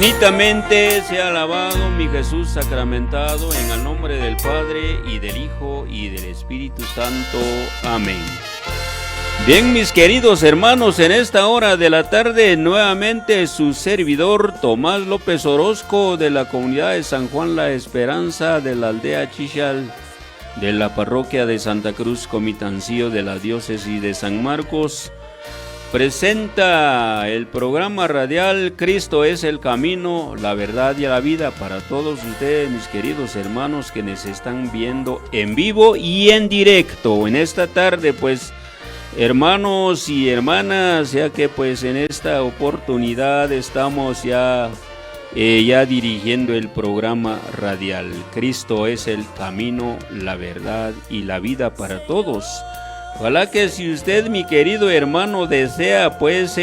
Infinitamente sea alabado mi Jesús sacramentado, en el nombre del Padre, y del Hijo, y del Espíritu Santo. Amén. Bien, mis queridos hermanos, en esta hora de la tarde, nuevamente su servidor Tomás López Orozco, de la comunidad de San Juan La Esperanza, de la aldea Chichal, de la parroquia de Santa Cruz Comitancillo, de la diócesis de San Marcos, presenta el programa radial Cristo es el camino, la verdad y la vida para todos ustedes, mis queridos hermanos, que nos están viendo en vivo y en directo en esta tarde, pues hermanos y hermanas, ya que pues en esta oportunidad estamos ya dirigiendo el programa radial Cristo es el camino, la verdad y la vida para todos. Ojalá que si usted, mi querido hermano, desea pues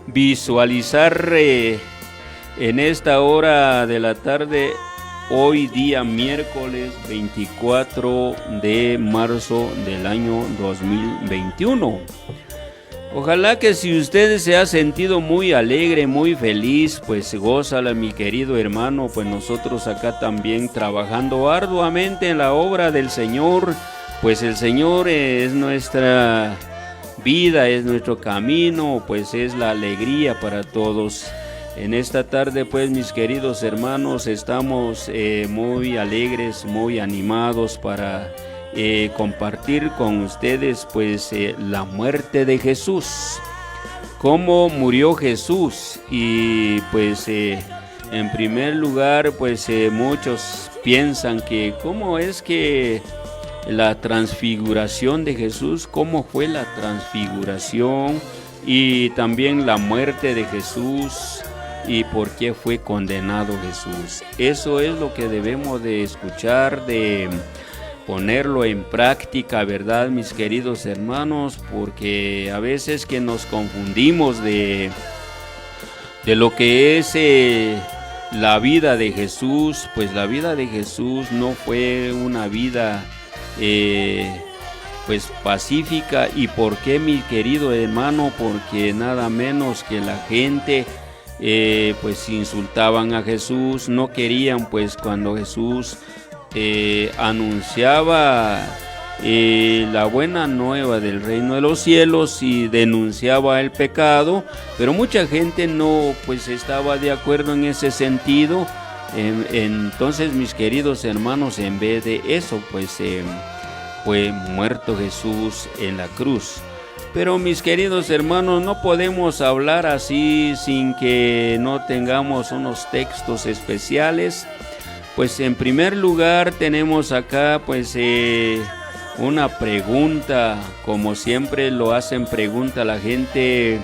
visualizar en esta hora de la tarde, hoy día miércoles 24 de marzo del año 2021. Ojalá que si usted se ha sentido muy alegre, muy feliz, pues gózala, mi querido hermano, pues nosotros acá también trabajando arduamente en la obra del Señor. Pues el Señor es nuestra vida, es nuestro camino, pues es la alegría para todos. En esta tarde, pues mis queridos hermanos, estamos muy alegres, muy animados para compartir con ustedes pues la muerte de Jesús. Cómo murió Jesús. Y pues en primer lugar, pues muchos piensan que cómo es que la transfiguración de Jesús, cómo fue la transfiguración y también la muerte de Jesús y por qué fue condenado Jesús. Eso es lo que debemos de escuchar, de ponerlo en práctica, ¿verdad, mis queridos hermanos? Porque a veces que nos confundimos de lo que es la vida de Jesús. Pues la vida de Jesús no fue una vida pues pacífica. ¿Y por qué, mi querido hermano? Porque nada menos que la gente pues insultaban a Jesús, no querían pues cuando Jesús anunciaba la buena nueva del reino de los cielos y denunciaba el pecado, pero mucha gente no pues estaba de acuerdo en ese sentido. Entonces, mis queridos hermanos, en vez de eso, pues fue muerto Jesús en la cruz. Pero, mis queridos hermanos, no podemos hablar así sin que no tengamos unos textos especiales. Pues en primer lugar tenemos acá pues una pregunta, como siempre lo hacen pregunta la gente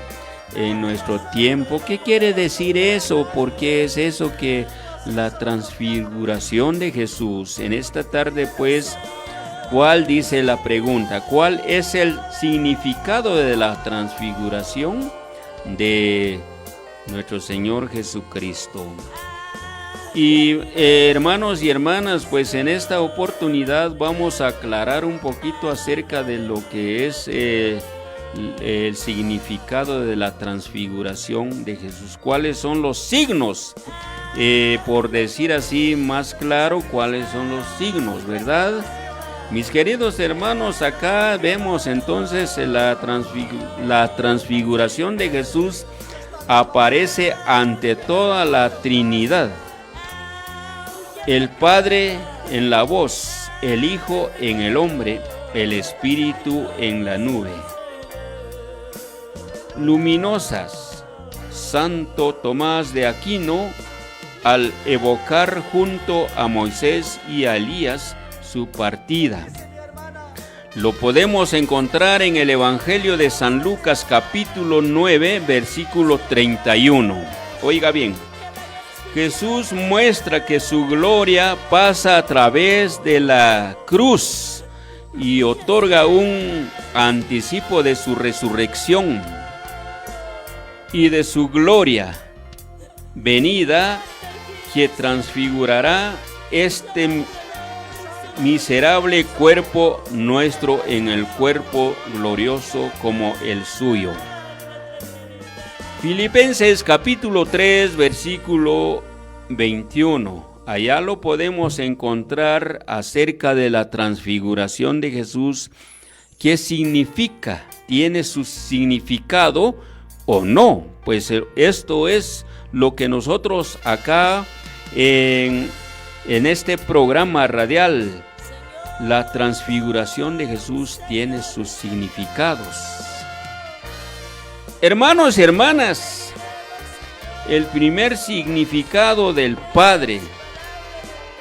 en nuestro tiempo. ¿Qué quiere decir eso? ¿Por qué es eso que la transfiguración de Jesús? En esta tarde pues, ¿cuál dice la pregunta? ¿Cuál es el significado de la transfiguración de nuestro Señor Jesucristo? Y hermanos y hermanas, pues en esta oportunidad vamos a aclarar un poquito acerca de lo que es el significado de la transfiguración de Jesús. ¿Cuáles son los signos? Por decir así más claro, ¿cuáles son los signos, verdad? Mis queridos hermanos, acá vemos entonces la transfiguración de Jesús aparece ante toda la Trinidad. El Padre en la voz, el Hijo en el hombre, el Espíritu en la nube. Luminosas, Santo Tomás de Aquino, al evocar junto a Moisés y a Elías su partida. Lo podemos encontrar en el Evangelio de San Lucas, capítulo 9, versículo 31. Oiga bien. Jesús muestra que su gloria pasa a través de la cruz y otorga un anticipo de su resurrección y de su gloria venida, que transfigurará este miserable cuerpo nuestro en el cuerpo glorioso como el suyo. Filipenses capítulo 3, versículo 21. Allá lo podemos encontrar acerca de la transfiguración de Jesús. ¿Qué significa? ¿Tiene su significado o no? Pues esto es lo que nosotros acá en este programa radial, la transfiguración de Jesús tiene sus significados. Hermanos y hermanas, el primer significado del Padre.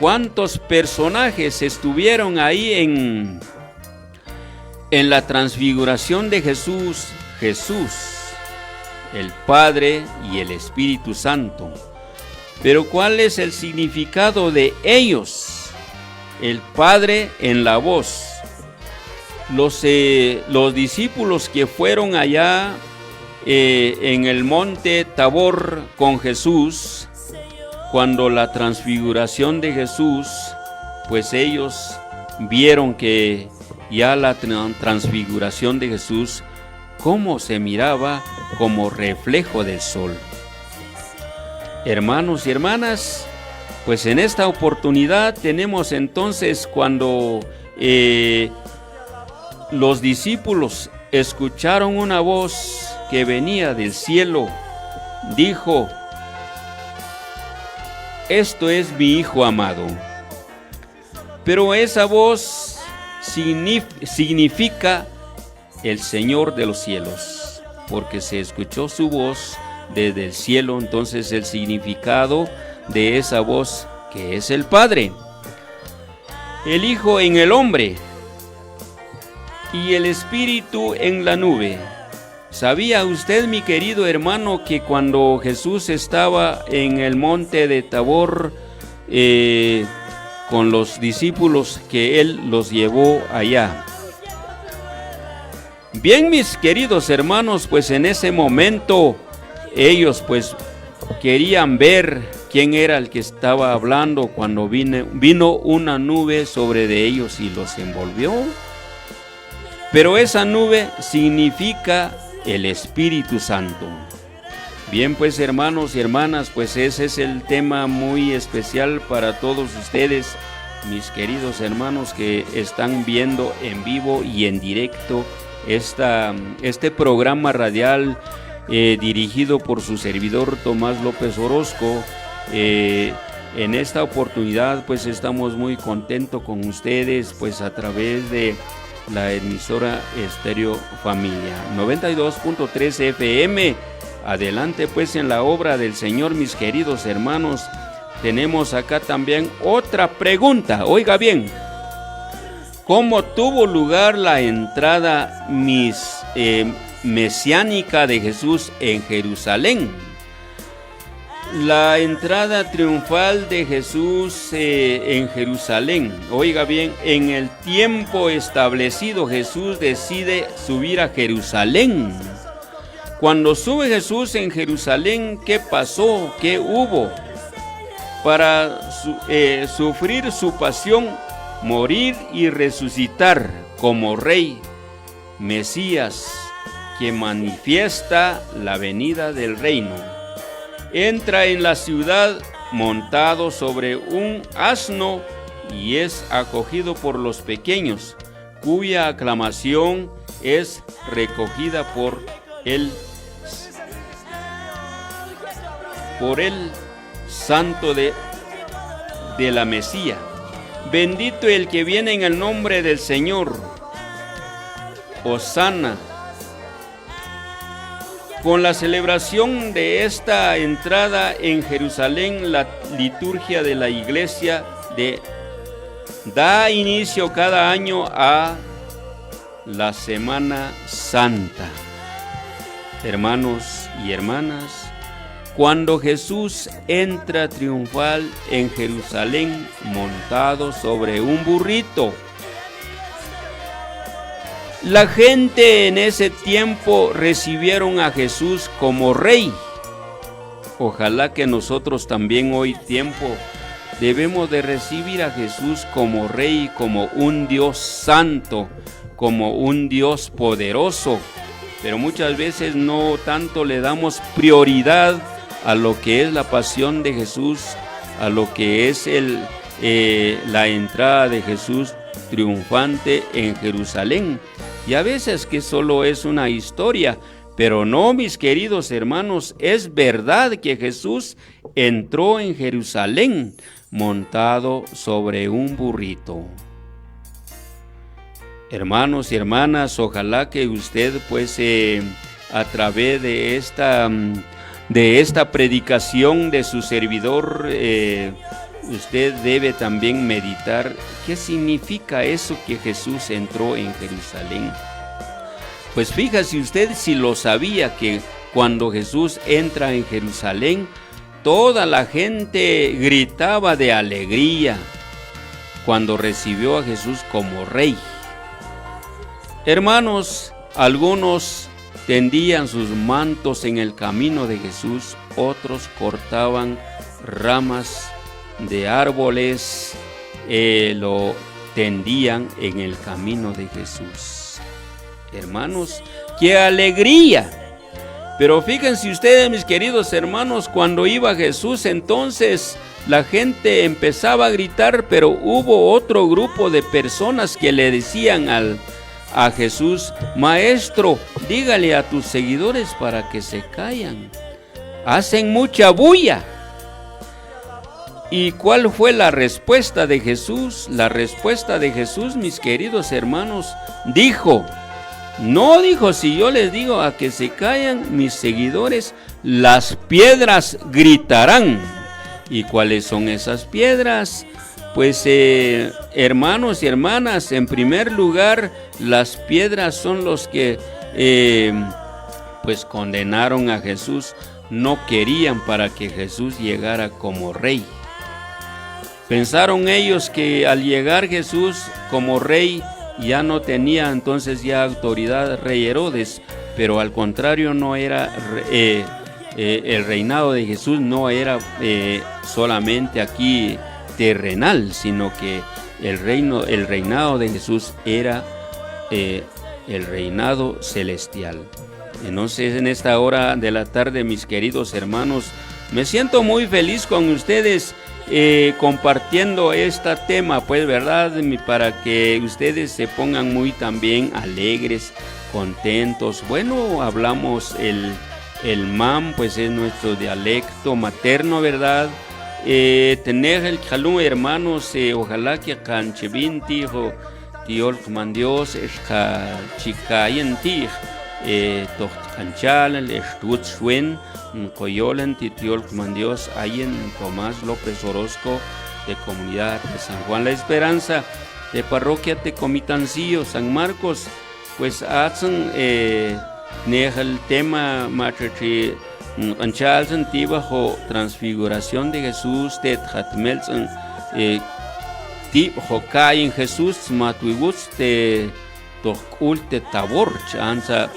¿Cuántos personajes estuvieron ahí en la transfiguración de Jesús? Jesús, el Padre y el Espíritu Santo. Pero ¿cuál es el significado de ellos? El Padre en la voz. Los discípulos que fueron allá en el monte Tabor con Jesús, cuando la transfiguración de Jesús, pues ellos vieron que ya la transfiguración de Jesús, cómo se miraba como reflejo del sol. Hermanos y hermanas, pues en esta oportunidad tenemos entonces cuando los discípulos escucharon una voz que venía del cielo, dijo: esto es mi Hijo amado. Pero esa voz significa el Señor de los cielos, porque se escuchó su voz desde el cielo. Entonces el significado de esa voz, que es el Padre, el Hijo en el hombre y el Espíritu en la nube. ¿Sabía usted, mi querido hermano, que cuando Jesús estaba en el monte de Tabor con los discípulos, que Él los llevó allá? Bien, mis queridos hermanos, pues en ese momento ellos pues querían ver quién era el que estaba hablando cuando vino una nube sobre de ellos y los envolvió. Pero esa nube significa el Espíritu Santo. Bien, pues hermanos y hermanas, pues ese es el tema muy especial para todos ustedes, mis queridos hermanos que están viendo en vivo y en directo este programa radial dirigido por su servidor Tomás López Orozco. En esta oportunidad pues estamos muy contentos con ustedes, pues a través de la emisora Estéreo Familia 92.3 FM. Adelante pues en la obra del Señor, mis queridos hermanos. Tenemos acá también otra pregunta. Oiga bien, ¿cómo tuvo lugar la entrada mesiánica de Jesús en Jerusalén? La entrada triunfal de Jesús en Jerusalén. Oiga bien, en el tiempo establecido Jesús decide subir a Jerusalén. Cuando sube Jesús en Jerusalén, ¿qué pasó? ¿Qué hubo? Para sufrir su pasión, morir y resucitar como Rey, Mesías, que manifiesta la venida del reino. Entra en la ciudad montado sobre un asno y es acogido por los pequeños, cuya aclamación es recogida por el santo de la Mesía. Bendito el que viene en el nombre del Señor. Hosana. Con la celebración de esta entrada en Jerusalén, la liturgia de la iglesia da inicio cada año a la Semana Santa. Hermanos y hermanas, cuando Jesús entra triunfal en Jerusalén montado sobre un burrito, la gente en ese tiempo recibieron a Jesús como Rey. Ojalá que nosotros también hoy tiempo debemos de recibir a Jesús como Rey, como un Dios santo, como un Dios poderoso. pero muchas veces no tanto le damos prioridad a lo que es la pasión de Jesús, a lo que es la entrada de Jesús triunfante en Jerusalén. Y a veces que solo es una historia, pero no, mis queridos hermanos, es verdad que Jesús entró en Jerusalén montado sobre un burrito. Hermanos y hermanas, ojalá que usted pues a través de esta predicación de su servidor, usted debe también meditar qué significa eso que Jesús entró en Jerusalén. Pues fíjese usted si lo sabía, que cuando Jesús entra en Jerusalén, toda la gente gritaba de alegría cuando recibió a Jesús como rey. Hermanos, algunos tendían sus mantos en el camino de Jesús, otros cortaban ramas de árboles, lo tendían en el camino de Jesús. Hermanos, ¡qué alegría! Pero fíjense ustedes, mis queridos hermanos, cuando iba Jesús, entonces la gente empezaba a gritar, pero hubo otro grupo de personas que le decían a Jesús: Maestro, dígale a tus seguidores para que se callen, hacen mucha bulla. ¿Y cuál fue la respuesta de Jesús? La respuesta de Jesús, mis queridos hermanos, dijo, si yo les digo a que se callen, mis seguidores, las piedras gritarán. ¿Y cuáles son esas piedras? Pues hermanos y hermanas, en primer lugar, las piedras son los que pues condenaron a Jesús. No querían para que Jesús llegara como rey. Pensaron ellos que al llegar Jesús como rey ya no tenía entonces ya autoridad rey Herodes, pero al contrario no era el reinado de Jesús no era solamente aquí terrenal, sino que el reinado de Jesús era el reinado celestial. Entonces, en esta hora de la tarde, mis queridos hermanos, me siento muy feliz con ustedes compartiendo este tema, pues, ¿verdad? Para que ustedes se pongan muy también alegres, contentos. Bueno, hablamos el mam, pues es nuestro dialecto materno, ¿verdad? Tener el calum, hermanos, ojalá que canchevinti o tiol Dios es chicayenti tocht canchal el estut suen coyolen tiol Dios ayen Tomás López Orozco, de Comunidad de San Juan La Esperanza, de Parroquia Tecomitancillo, San Marcos. Pues hacen el tema machachi anchalsen tibajo transfiguración de Jesús te hatmelsen tip hokai en Jesús matuigus te tokulte tabor chanza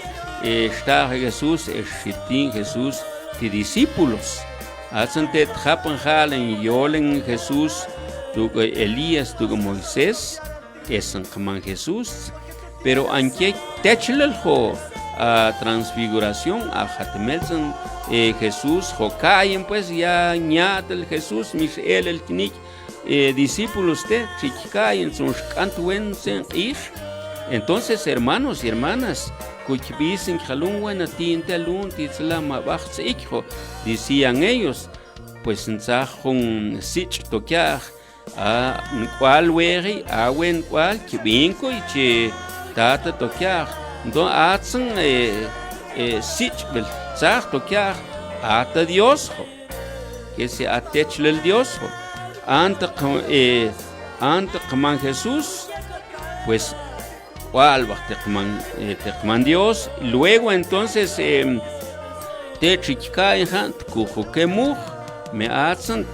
está Jesús eshitin Jesús ti discípulos hacen te japan yolen Jesús tu Elías tu Moisés esan kaman Jesús. Pero aunque techleljo a transfiguración a hatmelsen Jesús jokayen, pues ya ñatel Jesús Misael el tinik discípulos te chicayen son cantuen sen ir. Entonces, hermanos y hermanas, kuchbisen jalun buenatin telun tislama bachse ikho, decían ellos, pues nsajun sich tokiaj a cual weri a wen cual kibinko y che tata tokiaj. Entonces hacen sichbel zah tokiaj ata Dios que se atechle el Dios ante man Jesús, pues cual tecman Dios. Luego entonces te chica en kujo que muj me hacen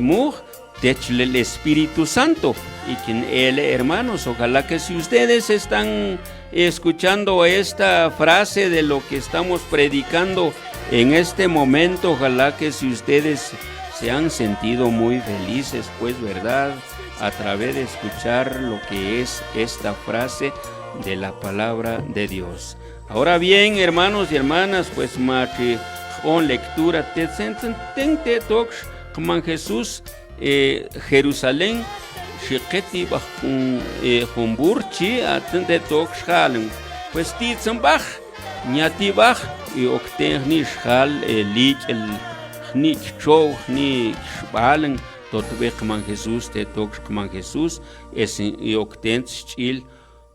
muj techle el Espíritu Santo. Y que hermanos, ojalá que si ustedes están escuchando esta frase de lo que estamos predicando en este momento, ojalá que si ustedes se han sentido muy felices, pues, ¿verdad? A través de escuchar lo que es esta frase de la palabra de Dios. Ahora bien, hermanos y hermanas, pues machi con lectura te senten te tox como Jesús Jerusalén shiqeti baj humburchi atende tox halen pues titsen baj ñati baj y octen ni shal lich el ni chow ni shbalen totbe como Jesús te tox como Jesús es y octen chil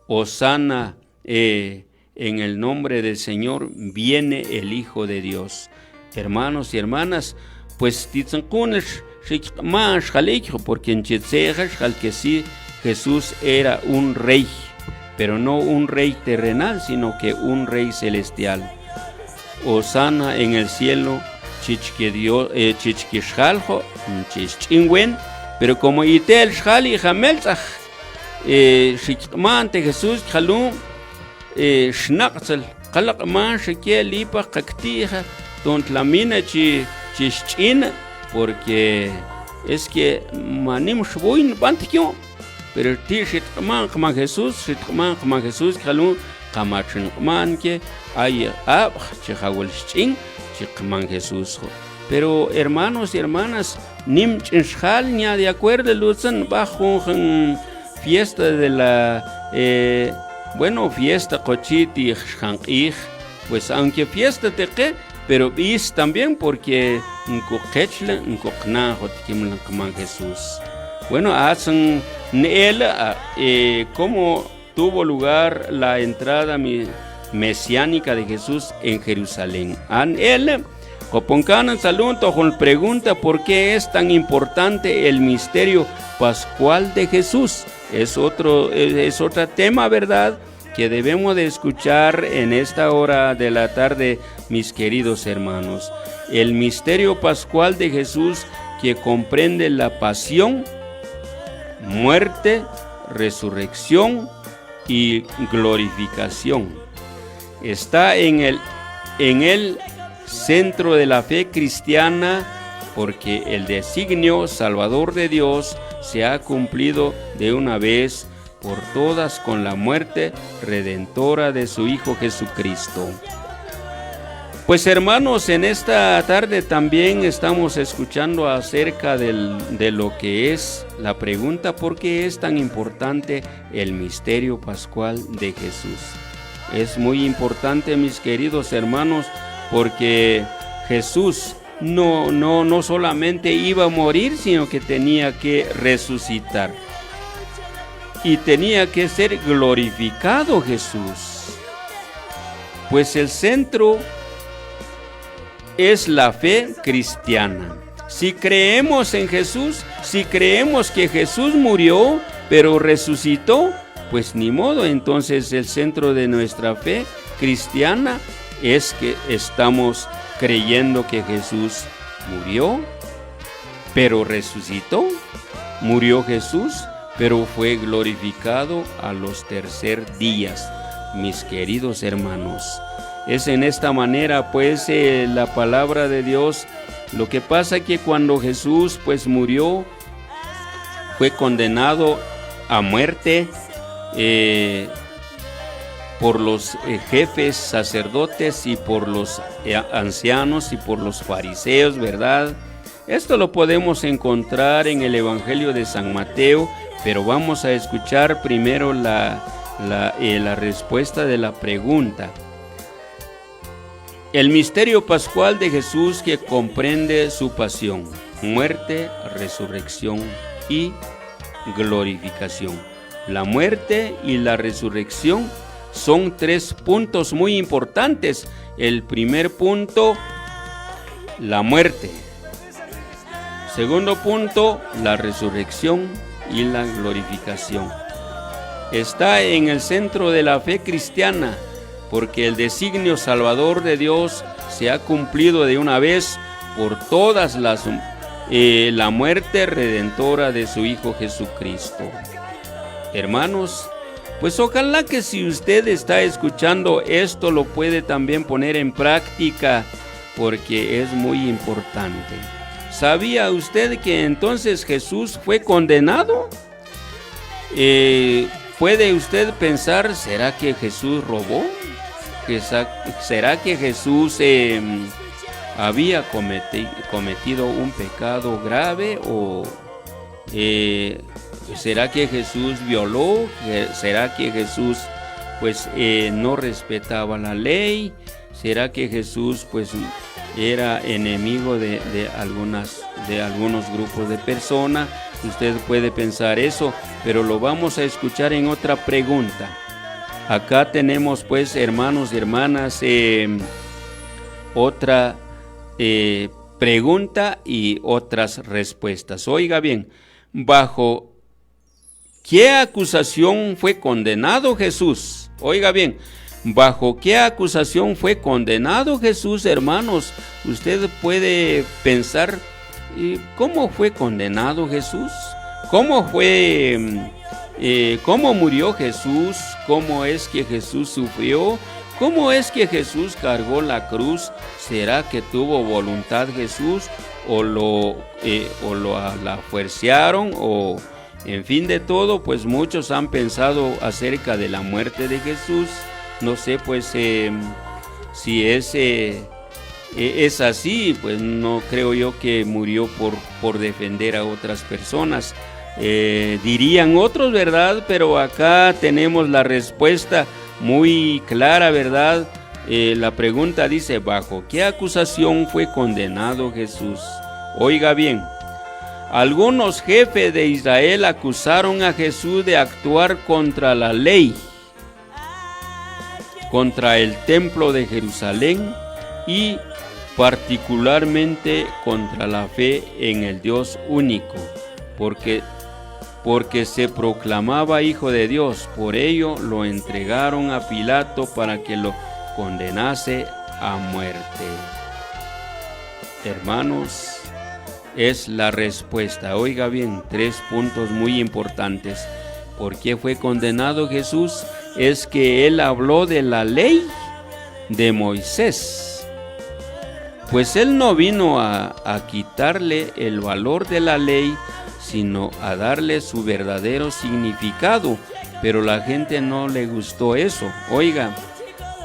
Osana en el nombre del Señor viene el Hijo de Dios. Hermanos y hermanas, pues porque en que sí Jesús era un rey, pero no un rey terrenal, sino que un rey celestial. Osana en el cielo, pero como itel shali jamelzach, ante Jesús jalum shnaqsel qalaq man shike lipa qactija tont la mina chichina porque es que manim shboin bantikyo pero ti shitman como Jesús jalum qamachin man que ay chihawel chin chikman Jesús. Pero hermanos y hermanas nim chinshal ña de acuerdo lutzen bajo fiesta de la fiesta cochiti pues aunque fiesta teque pero bis también porque como Jesús. Bueno, hacen él cómo tuvo lugar la entrada mesiánica de Jesús en Jerusalén. An él Coponcanan Salunto con pregunta por qué es tan importante el misterio pascual de Jesús. Es otro tema, ¿verdad?, que debemos de escuchar en esta hora de la tarde, mis queridos hermanos. El misterio pascual de Jesús que comprende la pasión, muerte, resurrección y glorificación. Está en el centro de la fe cristiana porque el designio salvador de Dios se ha cumplido de una vez por todas con la muerte redentora de su Hijo Jesucristo. Pues hermanos, en esta tarde también estamos escuchando acerca de lo que es la pregunta ¿por qué es tan importante el misterio pascual de Jesús? Es muy importante, mis queridos hermanos, porque Jesús no solamente iba a morir, sino que tenía que resucitar. Y tenía que ser glorificado Jesús. Pues el centro es la fe cristiana. Si creemos en Jesús, si creemos que Jesús murió, pero resucitó, pues ni modo, entonces el centro de nuestra fe cristiana es que estamos creyendo que Jesús murió, pero resucitó. Murió Jesús, pero fue glorificado a los tercer días, mis queridos hermanos. Es en esta manera, pues, la palabra de Dios. Lo que pasa que cuando Jesús, pues, murió, fue condenado a muerte, por los jefes sacerdotes y por los ancianos y por los fariseos, ¿verdad? Esto lo podemos encontrar en el Evangelio de San Mateo, pero vamos a escuchar primero la respuesta de la pregunta. El misterio pascual de Jesús que comprende su pasión, muerte, resurrección y glorificación. La muerte y la resurrección son tres puntos muy importantes. El primer punto, la muerte. Segundo punto, la resurrección y la glorificación. Está en el centro de la fe cristiana, porque el designio salvador de Dios se ha cumplido de una vez por todas la muerte redentora de su Hijo Jesucristo. Hermanos, pues ojalá que si usted está escuchando esto lo puede también poner en práctica, porque es muy importante. ¿Sabía usted que entonces Jesús fue condenado? ¿Puede usted pensar, ¿será que Jesús robó? ¿será que Jesús había cometido un pecado grave? ¿O será que Jesús violó? ¿Será que Jesús pues no respetaba la ley? ¿Será que Jesús pues era enemigo de algunos grupos de personas? Usted puede pensar eso, pero lo vamos a escuchar en otra pregunta. Acá tenemos pues, hermanos y hermanas, otra pregunta y otras respuestas. Oiga bien, ¿bajo qué acusación fue condenado Jesús? Oiga bien, ¿bajo qué acusación fue condenado Jesús, hermanos? Usted puede pensar, ¿cómo fue condenado Jesús? ¿Cómo murió Jesús? ¿Cómo es que Jesús sufrió? ¿Cómo es que Jesús cargó la cruz? ¿Será que tuvo voluntad Jesús? ¿O la fuerzaron? ¿O en fin de todo? Pues muchos han pensado acerca de la muerte de Jesús. No sé pues si es así, pues no creo yo que murió por defender a otras personas. Dirían otros, ¿verdad? Pero acá tenemos la respuesta muy clara, ¿verdad? La pregunta dice, ¿bajo qué acusación fue condenado Jesús? Oiga bien, algunos jefes de Israel acusaron a Jesús de actuar contra la ley, contra el templo de Jerusalén y particularmente contra la fe en el Dios único, porque se proclamaba hijo de Dios. Por ello lo entregaron a Pilato para que lo condenase a muerte. Hermanos, es la respuesta. Oiga bien, 3 puntos muy importantes. ¿Por qué fue condenado Jesús? Es que él habló de la ley de Moisés. Pues él no vino a quitarle el valor de la ley, sino a darle su verdadero significado. Pero la gente no le gustó eso. Oiga,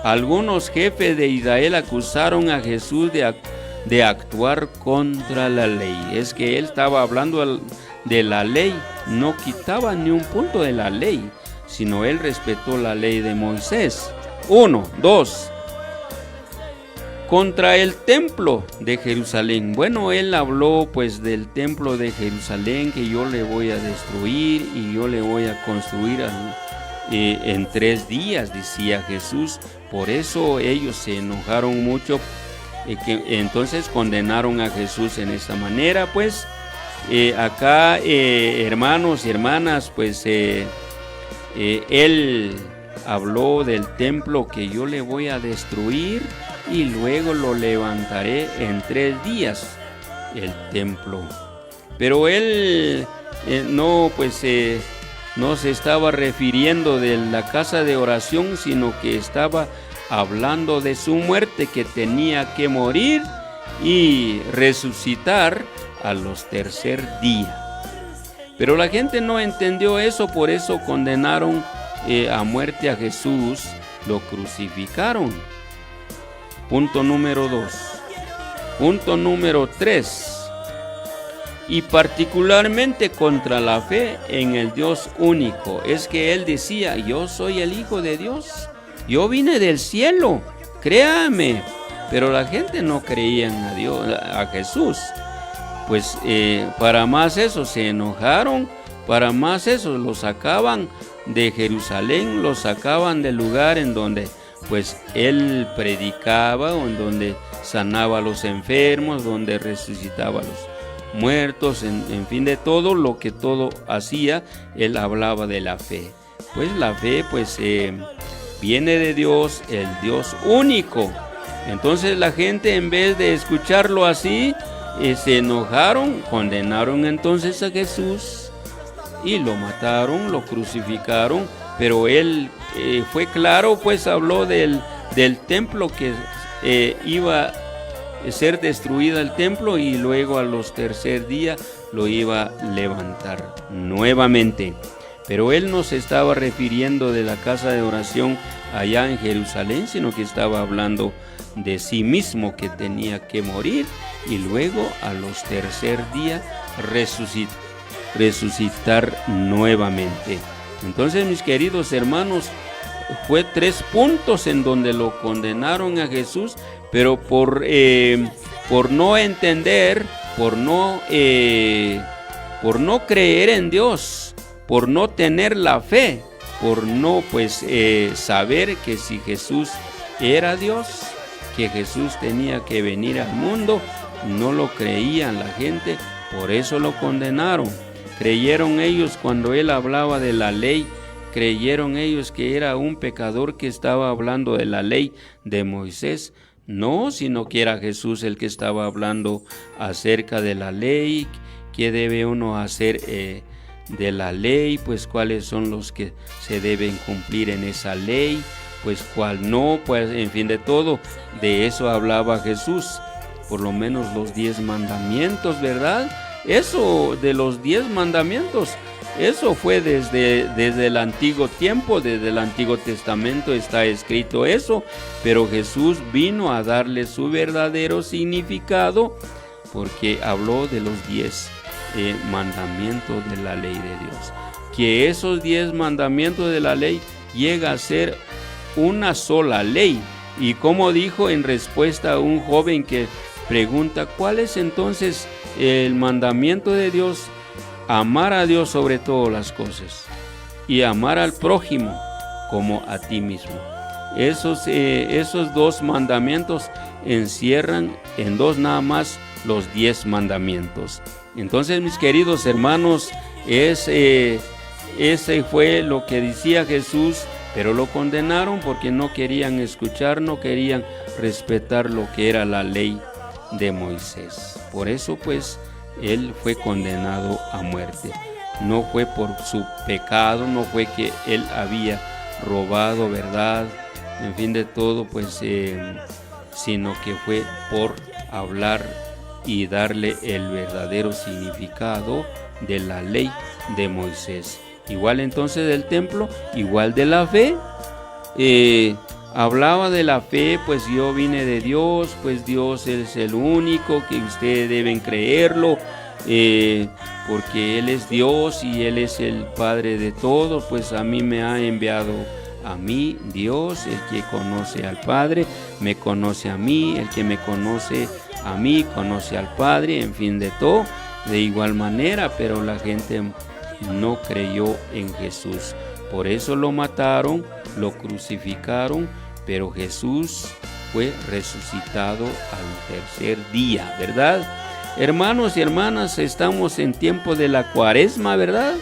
algunos jefes de Israel acusaron a Jesús de actuar contra la ley. Es que él estaba hablando de la ley, no quitaba ni un punto de la ley, sino él respetó la ley de Moisés. 1, 2. Contra el templo de Jerusalén. Bueno, él habló pues del templo de Jerusalén, que yo le voy a destruir y yo le voy a construir en 3 días, decía Jesús. Por eso ellos se enojaron mucho, entonces condenaron a Jesús en esta manera. Pues acá, hermanos y hermanas, pues él habló del templo, que yo le voy a destruir y luego lo levantaré en 3 días, el templo. Pero él no se estaba refiriendo de la casa de oración, sino que estaba hablando de su muerte, que tenía que morir y resucitar a los 3er día. Pero la gente no entendió eso, por eso condenaron a muerte a Jesús, lo crucificaron. Punto número 2. Punto número 3. Y particularmente contra la fe en el Dios único. Es que él decía, yo soy el Hijo de Dios, yo vine del cielo, créame. Pero la gente no creía a Jesús. Pues para más eso se enojaron, para más eso lo sacaban de Jerusalén, lo sacaban del lugar en donde pues él predicaba, o en donde sanaba a los enfermos, donde resucitaba a los muertos, en fin de todo lo que todo hacía, él hablaba de la fe. Pues la fe pues viene de Dios, el Dios único. Entonces la gente, en vez de escucharlo así, se enojaron, condenaron entonces a Jesús y lo mataron, lo crucificaron. Pero él fue claro, pues habló del templo, que iba a ser destruida el templo y luego a los 3er día lo iba a levantar nuevamente. Pero él no se estaba refiriendo de la casa de oración allá en Jerusalén, sino que estaba hablando de sí mismo, que tenía que morir y luego a los tercer días resucitar nuevamente. Entonces, mis queridos hermanos, fue 3 puntos en donde lo condenaron a Jesús, pero por no entender, por no creer en Dios, por no tener la fe, por no saber que si Jesús era Dios, que Jesús tenía que venir al mundo, no lo creían la gente, por eso lo condenaron. Creyeron ellos cuando él hablaba de la ley, creyeron ellos que era un pecador que estaba hablando de la ley de Moisés. No, sino que era Jesús el que estaba hablando acerca de la ley, qué debe uno hacer de la ley, pues cuáles son los que se deben cumplir en esa ley, pues cuál no, pues en fin de todo, de eso hablaba Jesús. Por lo menos los 10 mandamientos, ¿verdad? Eso de los 10 mandamientos, eso fue desde el antiguo tiempo, desde el Antiguo Testamento está escrito eso, pero Jesús vino a darle su verdadero significado porque habló de los 10 mandamientos de la ley de Dios. Que esos 10 mandamientos de la ley llega a ser una sola ley. Y como dijo en respuesta a un joven que pregunta, ¿cuál es entonces el mandamiento de Dios? Amar a Dios sobre todas las cosas y amar al prójimo como a ti mismo. Esos 2 mandamientos encierran en 2 nada más los 10 mandamientos. Entonces, mis queridos hermanos, ese fue lo que decía Jesús, pero lo condenaron porque no querían escuchar, no querían respetar lo que era la ley de Moisés. Por eso pues él fue condenado a muerte. No fue por su pecado, no fue que él había robado, ¿verdad? En fin de todo, pues, sino que fue por hablar y darle el verdadero significado de la ley de Moisés. Igual entonces del templo, igual de la fe. Hablaba de la fe, pues yo vine de Dios, pues Dios es el único, que ustedes deben creerlo, porque Él es Dios y Él es el Padre de todos, pues a mí me ha enviado a mí, Dios, el que conoce al Padre, me conoce a mí, el que me conoce a mí, conoce al Padre, en fin de todo, de igual manera, pero la gente no creyó en Jesús. Por eso lo mataron, lo crucificaron, pero Jesús fue resucitado al tercer día, ¿verdad? Hermanos y hermanas, estamos en tiempo de la Cuaresma, ¿verdad?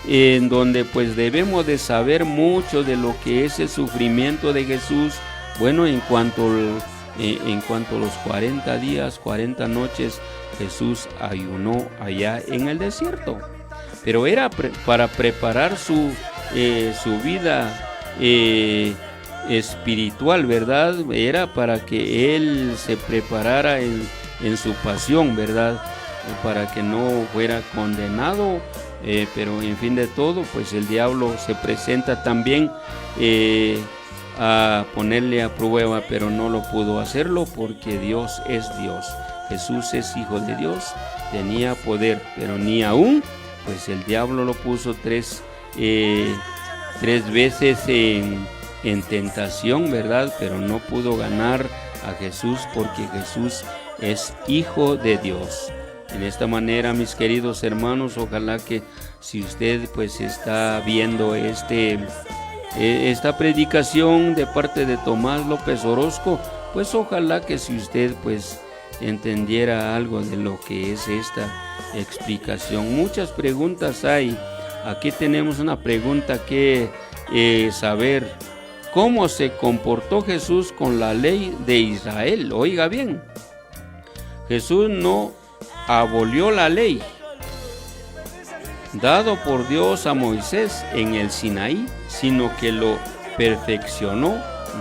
En donde pues debemos de saber mucho de lo que es el sufrimiento de Jesús. Bueno, en cuanto a los 40 días, 40 noches, Jesús ayunó allá en el desierto. Pero era para preparar su vida espiritual, ¿verdad? Era para que Él se preparara en su pasión, ¿verdad? Para que no fuera condenado, pero en fin de todo, pues el diablo se presenta también a ponerle a prueba, pero no lo pudo hacerlo porque Dios es Dios. Jesús es hijo de Dios, tenía poder, pero ni aún, pues el diablo lo puso tres veces en tentación, ¿verdad? Pero no pudo ganar a Jesús porque Jesús es hijo de Dios. En esta manera, mis queridos hermanos, ojalá que si usted pues está viendo esta predicación de parte de Tomás López Orozco, pues ojalá que si usted pues entendiera algo de lo que es esta explicación. Muchas preguntas hay. Aquí tenemos una pregunta que saber: ¿cómo se comportó Jesús con la ley de Israel? Oiga bien, Jesús no abolió la ley dado por Dios a Moisés en el Sinaí, sino que lo perfeccionó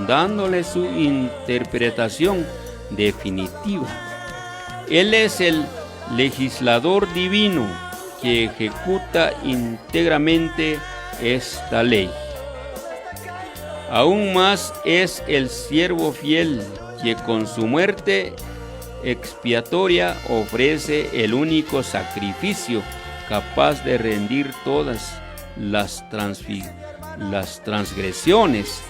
dándole su interpretación definitiva. Él es el legislador divino que ejecuta íntegramente esta ley. Aún más es el siervo fiel, que con su muerte expiatoria ofrece el único sacrificio capaz de rendir todas las transgresiones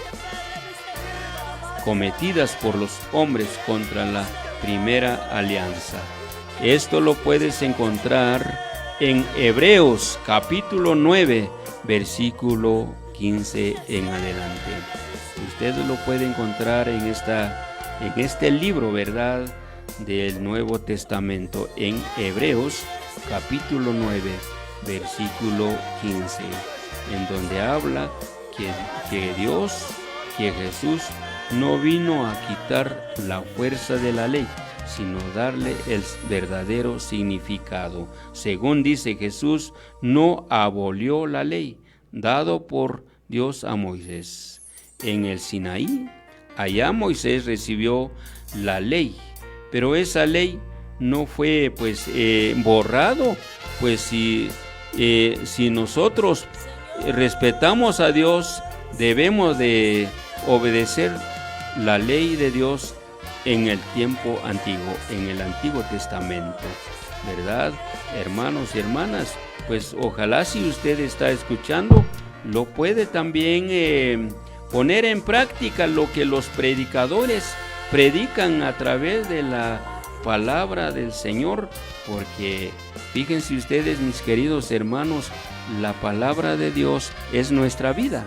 cometidas por los hombres contra la primera alianza. Esto lo puedes encontrar en Hebreos capítulo 9, versículo 15 en adelante. Usted lo puede encontrar en este libro, ¿verdad?, del Nuevo Testamento, en Hebreos capítulo 9, versículo 15, en donde habla que Jesús no vino a quitar la fuerza de la ley, sino darle el verdadero significado. Según dice Jesús, no abolió la ley dado por Dios a Moisés en el Sinaí. Allá Moisés recibió la ley, pero esa ley no fue borrado. Pues si nosotros respetamos a Dios, debemos de obedecer la ley de Dios en el tiempo antiguo, en el Antiguo Testamento, ¿verdad? Hermanos y hermanas, pues ojalá, si usted está escuchando, lo puede también poner en práctica lo que los predicadores predican a través de la palabra del Señor, porque fíjense ustedes, mis queridos hermanos, la palabra de Dios es nuestra vida.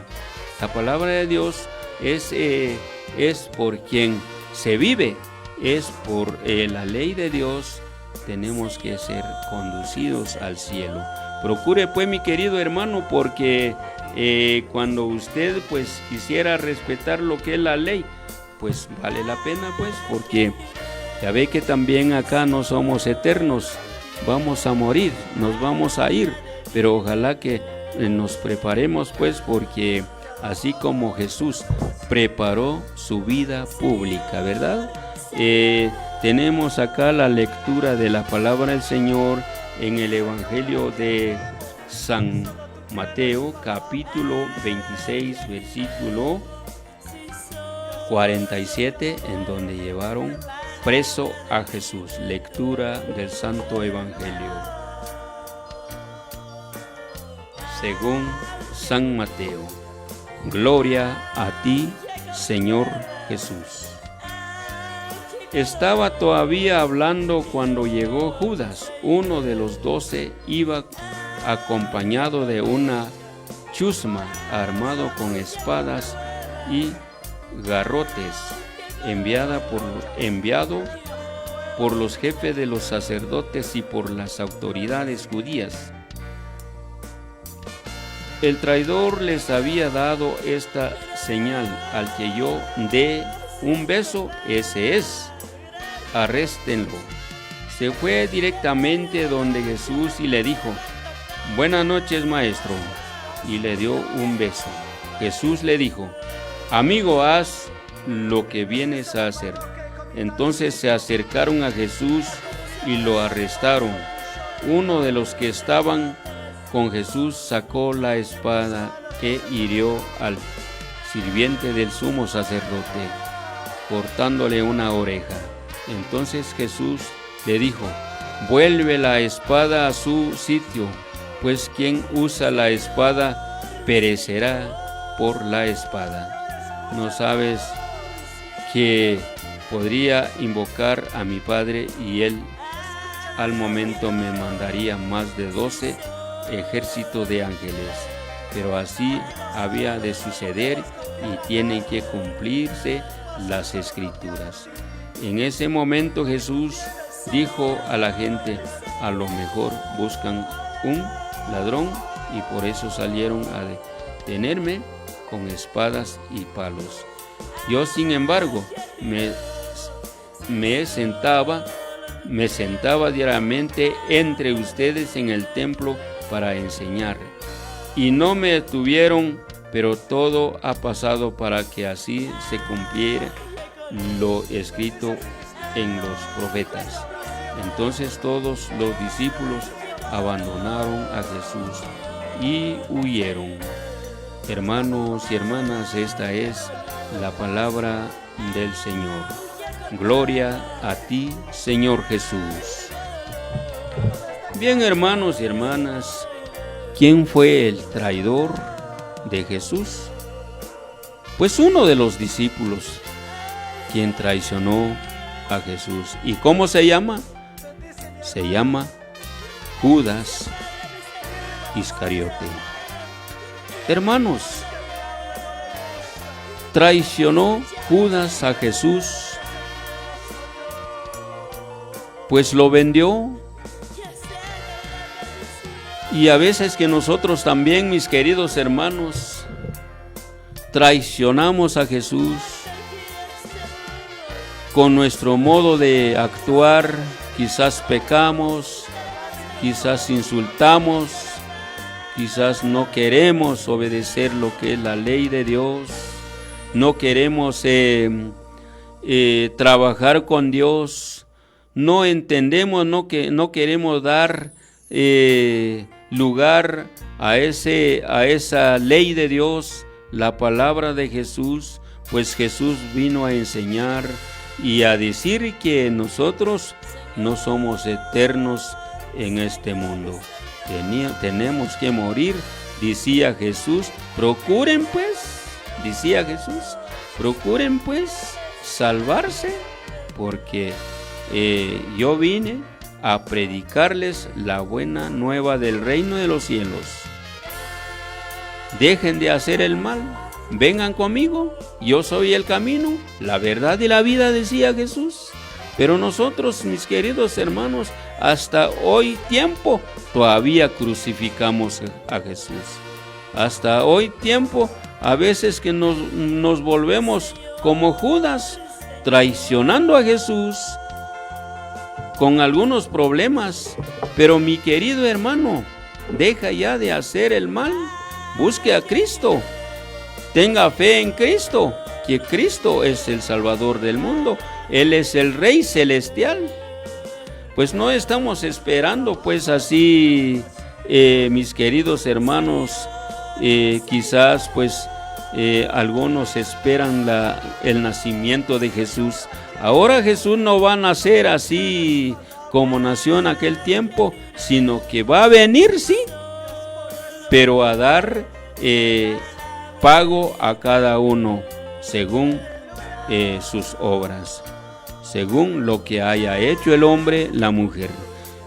La palabra de Dios es por quien se vive, es por la ley de Dios. Tenemos que ser conducidos al cielo. Procure pues, mi querido hermano, porque cuando usted pues quisiera respetar lo que es la ley, pues vale la pena, pues, porque ya ve que también acá no somos eternos, vamos a morir, nos vamos a ir, pero ojalá que nos preparemos, pues, porque así como Jesús preparó su vida pública, ¿verdad? Tenemos acá la lectura de la palabra del Señor en el Evangelio de San Mateo, capítulo 26, versículo 47, en donde llevaron preso a Jesús. Lectura del Santo Evangelio según San Mateo. Gloria a ti, Señor Jesús. Estaba todavía hablando cuando llegó Judas, uno de los 12, iba acompañado de una chusma, armado con espadas y garrotes, enviado por los jefes de los sacerdotes y por las autoridades judías. El traidor les había dado esta señal: al que yo dé un beso, ese es, arréstenlo. Se fue directamente donde Jesús y le dijo: buenas noches, maestro, y le dio un beso. Jesús le dijo: amigo, haz lo que vienes a hacer. Entonces se acercaron a Jesús y lo arrestaron. Uno de los que estaban con Jesús sacó la espada e hirió al sirviente del sumo sacerdote, cortándole una oreja. Entonces Jesús le dijo: vuelve la espada a su sitio, pues quien usa la espada perecerá por la espada. ¿No sabes que podría invocar a mi Padre y Él al momento me mandaría más de 12 ejércitos de ángeles? Pero así había de suceder y tienen que cumplirse las Escrituras. En ese momento Jesús dijo a la gente: a lo mejor buscan un ladrón y por eso salieron a detenerme con espadas y palos. Yo, sin embargo, me sentaba diariamente entre ustedes en el templo para enseñar, y no me detuvieron, pero todo ha pasado para que así se cumpliera lo escrito en los profetas. Entonces todos los discípulos abandonaron a Jesús y huyeron. Hermanos y hermanas, esta es la palabra del Señor. Gloria a ti, Señor Jesús. Bien, hermanos y hermanas, ¿quién fue el traidor de Jesús? Pues uno de los discípulos, quien traicionó a Jesús. ¿Y cómo se llama? Se llama Judas Iscariote. Hermanos, traicionó Judas a Jesús, pues lo vendió. Y a veces que nosotros también, mis queridos hermanos, traicionamos a Jesús con nuestro modo de actuar. Quizás pecamos, quizás insultamos, quizás no queremos obedecer lo que es la ley de Dios, no queremos trabajar con Dios, no entendemos, no queremos dar lugar a esa ley de Dios, la palabra de Jesús, pues Jesús vino a enseñar y a decir que nosotros no somos eternos en este mundo. Tenemos que morir, decía Jesús. Procuren pues salvarse, porque yo vine a predicarles la buena nueva del reino de los cielos. Dejen de hacer el mal, vengan conmigo, yo soy el camino, la verdad y la vida, decía Jesús. Pero nosotros, mis queridos hermanos, hasta hoy tiempo todavía crucificamos a Jesús. Hasta hoy tiempo, a veces que nos volvemos como Judas, traicionando a Jesús con algunos problemas. Pero mi querido hermano, deja ya de hacer el mal, busque a Cristo, tenga fe en Cristo, que Cristo es el Salvador del mundo. Él es el Rey Celestial. Pues no estamos esperando pues así, mis queridos hermanos, quizás pues algunos esperan el nacimiento de Jesús. Ahora Jesús no va a nacer así como nació en aquel tiempo, sino que va a venir, sí, pero a dar pago a cada uno según sus obras, según lo que haya hecho el hombre, la mujer.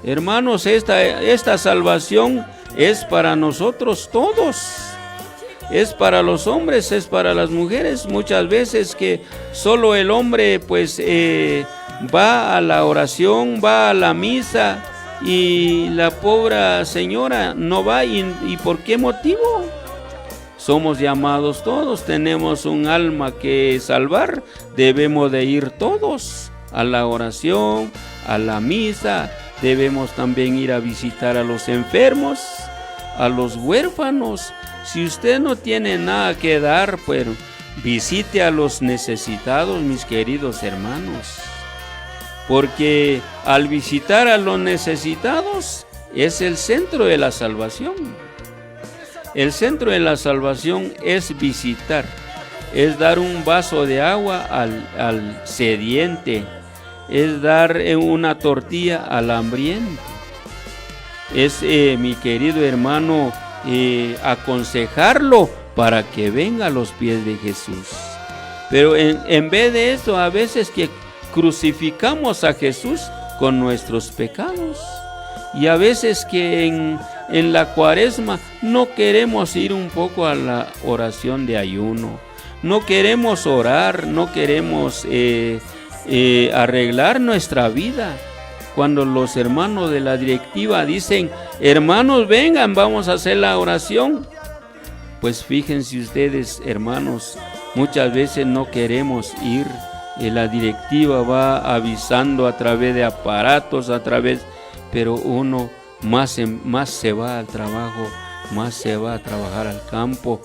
Hermanos, esta salvación es para nosotros todos. Es para los hombres, es para las mujeres. Muchas veces que solo el hombre pues va a la oración, va a la misa, y la pobre señora no va. ¿Y por qué motivo? Somos llamados todos, tenemos un alma que salvar, debemos de ir todos a la oración, a la misa, debemos también ir a visitar a los enfermos, a los huérfanos. Si usted no tiene nada que dar, pues visite a los necesitados, mis queridos hermanos, porque al visitar a los necesitados es el centro de la salvación. El centro de la salvación es visitar, es dar un vaso de agua al sediente, es dar una tortilla al hambriento. Es, mi querido hermano, aconsejarlo para que venga a los pies de Jesús. Pero en vez de eso, a veces que crucificamos a Jesús con nuestros pecados. Y a veces que en la Cuaresma no queremos ir un poco a la oración de ayuno, no queremos orar, no queremos arreglar nuestra vida. Cuando los hermanos de la directiva dicen, hermanos, vengan, vamos a hacer la oración, pues fíjense ustedes, hermanos, muchas veces no queremos ir. La directiva va avisando a través de aparatos, pero uno más se va al trabajo, más se va a trabajar al campo.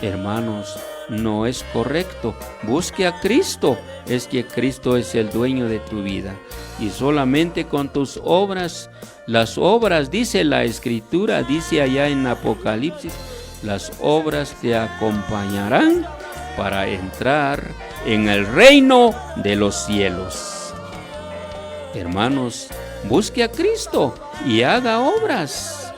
Hermanos, no es correcto. Busque a Cristo. Es que Cristo es el dueño de tu vida. Y solamente con tus obras, las obras, dice la Escritura, dice allá en Apocalipsis, las obras te acompañarán para entrar en el reino de los cielos. Hermanos, busque a Cristo y haga obras,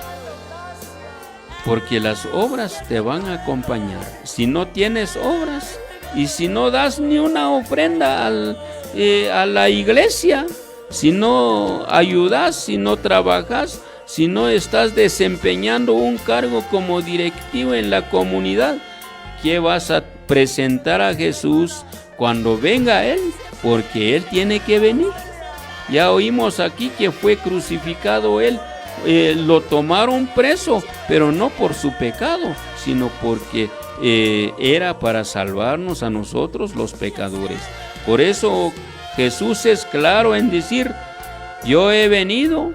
porque las obras te van a acompañar. Si no tienes obras y si no das ni una ofrenda a la iglesia, si no ayudas, si no trabajas, si no estás desempeñando un cargo como directivo en la comunidad, ¿qué vas a presentar a Jesús cuando venga Él? Porque Él tiene que venir. Ya oímos aquí que fue crucificado Él, lo tomaron preso, pero no por su pecado, sino porque era para salvarnos a nosotros los pecadores. Por eso Jesús es claro en decir: yo he venido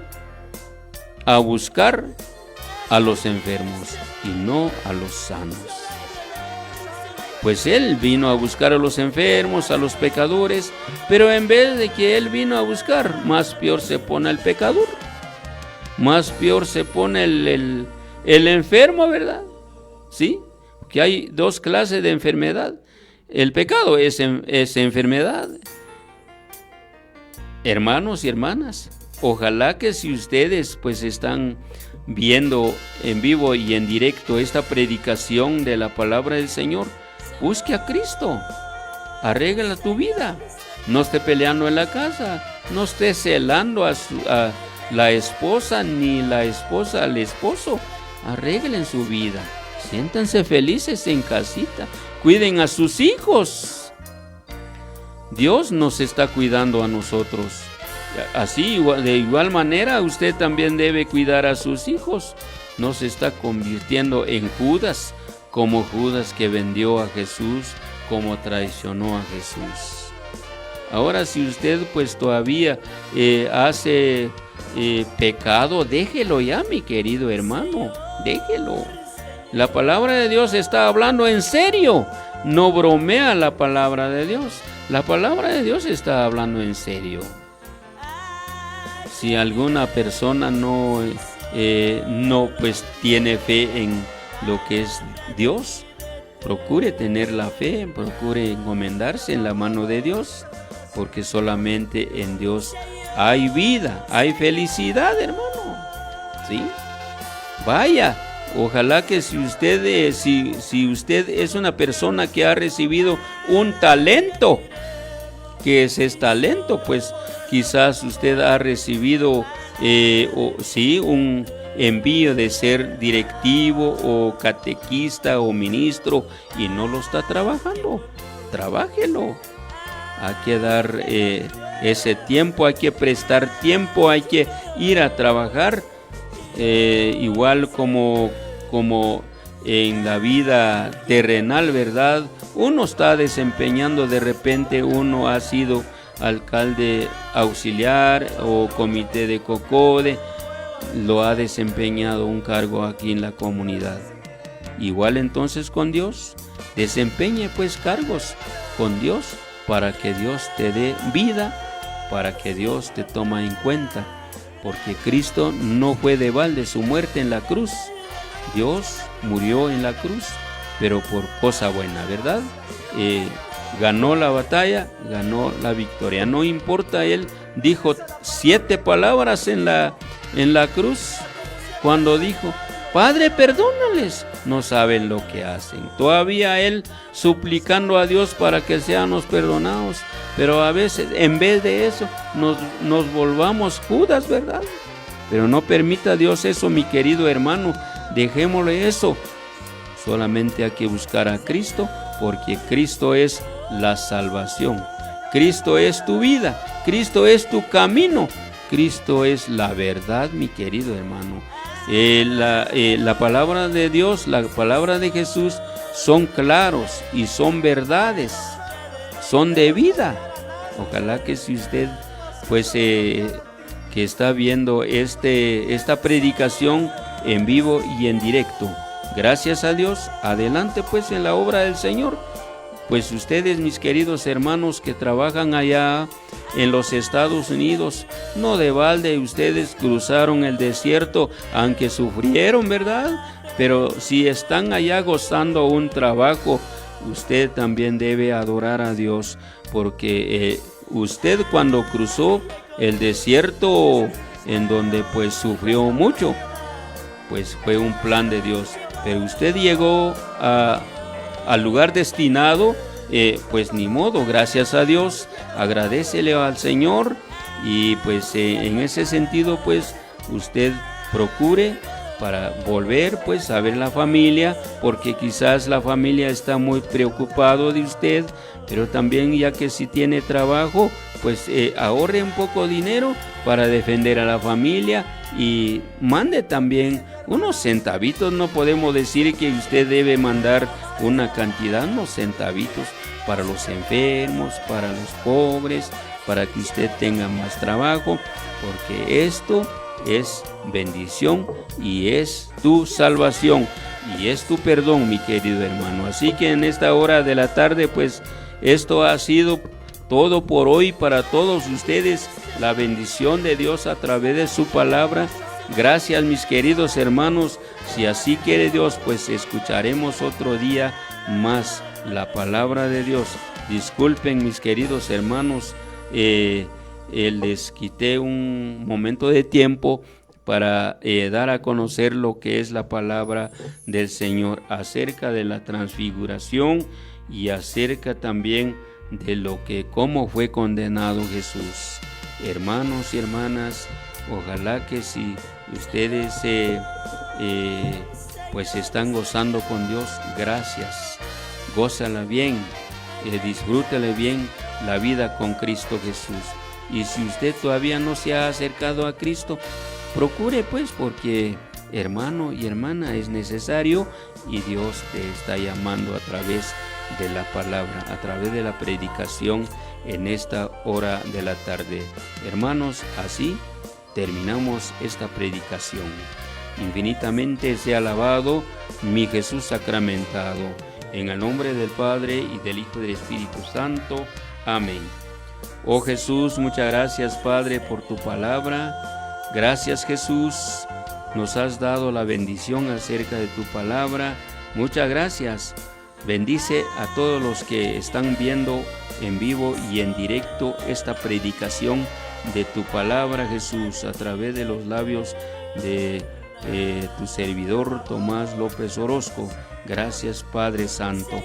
a buscar a los enfermos y no a los sanos. Pues Él vino a buscar a los enfermos, a los pecadores, pero en vez de que Él vino a buscar, más peor se pone el pecador, más peor se pone el enfermo, ¿verdad? ¿Sí? Porque hay dos clases de enfermedad. El pecado es enfermedad. Hermanos y hermanas, ojalá que si ustedes pues están viendo en vivo y en directo esta predicación de la palabra del Señor, busque a Cristo, arregla tu vida, no esté peleando en la casa, no esté celando a la esposa ni la esposa al esposo, arreglen su vida, siéntanse felices en casita, cuiden a sus hijos. Dios nos está cuidando a nosotros. Así, de igual manera, usted también debe cuidar a sus hijos. No se está convirtiendo en Judas, como Judas que vendió a Jesús, como traicionó a Jesús. Ahora, si usted pues todavía hace pecado, déjelo ya, mi querido hermano, déjelo. La palabra de Dios está hablando en serio, no bromea la palabra de Dios. La palabra de Dios está hablando en serio. Si alguna persona no pues tiene fe en lo que es Dios, procure tener la fe, procure encomendarse en la mano de Dios, porque solamente en Dios hay vida, hay felicidad, hermano. ¿Sí? Vaya, ojalá que si usted es una persona que ha recibido un talento, ¿qué es talento? Pues quizás usted ha recibido un envío de ser directivo o catequista o ministro y no lo está trabajando. Trabájelo. Hay que dar ese tiempo, hay que prestar tiempo, hay que ir a trabajar. Igual como en la vida terrenal, ¿verdad? Uno está desempeñando, de repente uno ha sido alcalde auxiliar o comité de COCODE, lo ha desempeñado un cargo aquí en la comunidad. Igual entonces con Dios, desempeñe pues cargos con Dios para que Dios te dé vida, para que Dios te tome en cuenta, porque Cristo no fue de balde su muerte en la cruz. Dios murió en la cruz, pero por cosa buena, ¿verdad? Ganó la batalla, ganó la victoria. No importa, Él dijo 7 palabras en la cruz, cuando dijo: Padre, perdónales, no saben lo que hacen. Todavía Él suplicando a Dios para que seamos perdonados, pero a veces en vez de eso nos volvamos Judas, ¿verdad? Pero no permita Dios eso, mi querido hermano, dejémosle eso. Solamente hay que buscar a Cristo, porque Cristo es la salvación. Cristo es tu vida, Cristo es tu camino, Cristo es la verdad, mi querido hermano. La palabra de Dios, la palabra de Jesús son claros y son verdades, son de vida. Ojalá que si usted pues que está viendo esta predicación en vivo y en directo, gracias a Dios, adelante pues en la obra del Señor. Pues ustedes, mis queridos hermanos que trabajan allá en los Estados Unidos. No de balde ustedes cruzaron el desierto, aunque sufrieron, ¿verdad? Pero si están allá gozando un trabajo, usted también debe adorar a Dios, porque usted cuando cruzó el desierto, en donde pues sufrió mucho, pues fue un plan de Dios. Pero usted llegó al lugar destinado, pues ni modo, gracias a Dios, agradécele al Señor, y pues en ese sentido pues usted procure para volver pues a ver la familia, porque quizás la familia está muy preocupado de usted, pero también ya que si tiene trabajo, pues ahorre un poco de dinero para defender a la familia y mande también unos centavitos. No podemos decir que usted debe mandar una cantidad, unos centavitos para los enfermos, para los pobres, para que usted tenga más trabajo, porque esto es bendición y es tu salvación y es tu perdón, mi querido hermano. Así que en esta hora de la tarde, pues esto ha sido todo por hoy para todos ustedes. La bendición de Dios a través de su palabra. Gracias, mis queridos hermanos. Si así quiere Dios, pues escucharemos otro día más la palabra de Dios. Disculpen, mis queridos hermanos, les quité un momento de tiempo para dar a conocer lo que es la palabra del Señor acerca de la transfiguración y acerca también de cómo fue condenado Jesús. Hermanos y hermanas, ojalá que si ustedes pues están gozando con Dios, gracias, gózala bien, disfrútale bien la vida con Cristo Jesús. Y si usted todavía no se ha acercado a Cristo, procure pues, porque hermano y hermana, es necesario, y Dios te está llamando a través de la palabra, a través de la predicación en esta hora de la tarde. Hermanos, así terminamos esta predicación. Infinitamente sea alabado mi Jesús sacramentado. En el nombre del Padre y del Hijo y del Espíritu Santo. Amén. Oh Jesús, muchas gracias, Padre, por tu palabra. Gracias, Jesús, nos has dado la bendición acerca de tu palabra. Muchas gracias. Bendice a todos los que están viendo en vivo y en directo esta predicación de tu palabra, Jesús, a través de los labios de tu servidor Tomás López Orozco. Gracias, Padre Santo.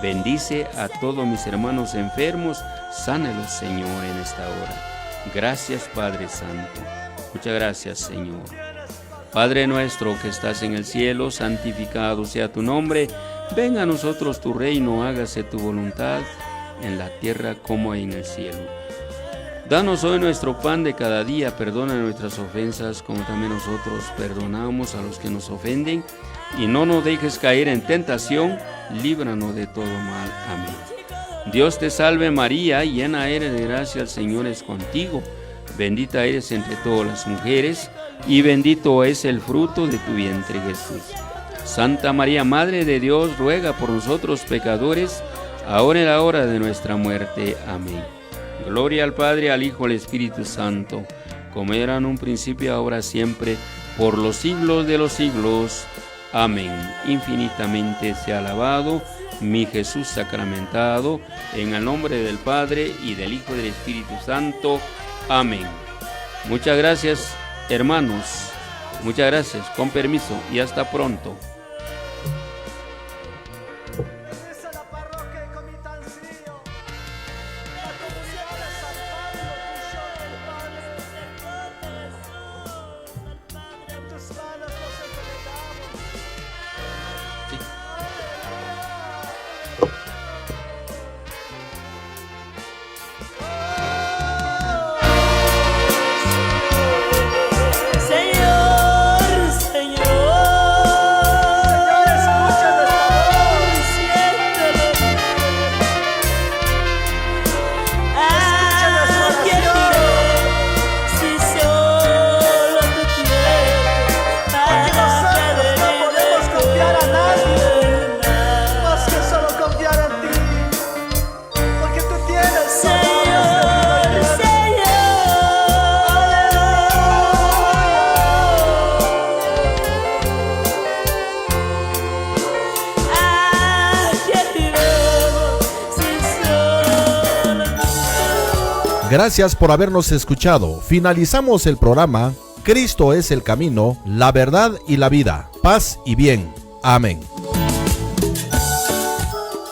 Bendice a todos mis hermanos enfermos, sánelos, Señor, en esta hora. Gracias, Padre Santo. Muchas gracias, Señor. Padre nuestro que estás en el cielo, santificado sea tu nombre. Venga a nosotros tu reino, hágase tu voluntad en la tierra como en el cielo. Danos hoy nuestro pan de cada día, perdona nuestras ofensas como también nosotros perdonamos a los que nos ofenden, y no nos dejes caer en tentación, líbranos de todo mal. Amén. Dios te salve María, llena eres de gracia, el Señor es contigo. Bendita eres entre todas las mujeres, y bendito es el fruto de tu vientre, Jesús. Santa María, Madre de Dios, ruega por nosotros pecadores, ahora y en la hora de nuestra muerte. Amén. Gloria al Padre, al Hijo, al Espíritu Santo, como era en un principio, ahora siempre, por los siglos de los siglos. Amén. Infinitamente sea alabado mi Jesús sacramentado, en el nombre del Padre, y del Hijo, y del Espíritu Santo. Amén. Muchas gracias, hermanos. Muchas gracias. Con permiso y hasta pronto. Señor, Señor. Gracias por habernos escuchado. Finalizamos el programa. Cristo es el camino, la verdad y la vida. Paz y bien. Amén.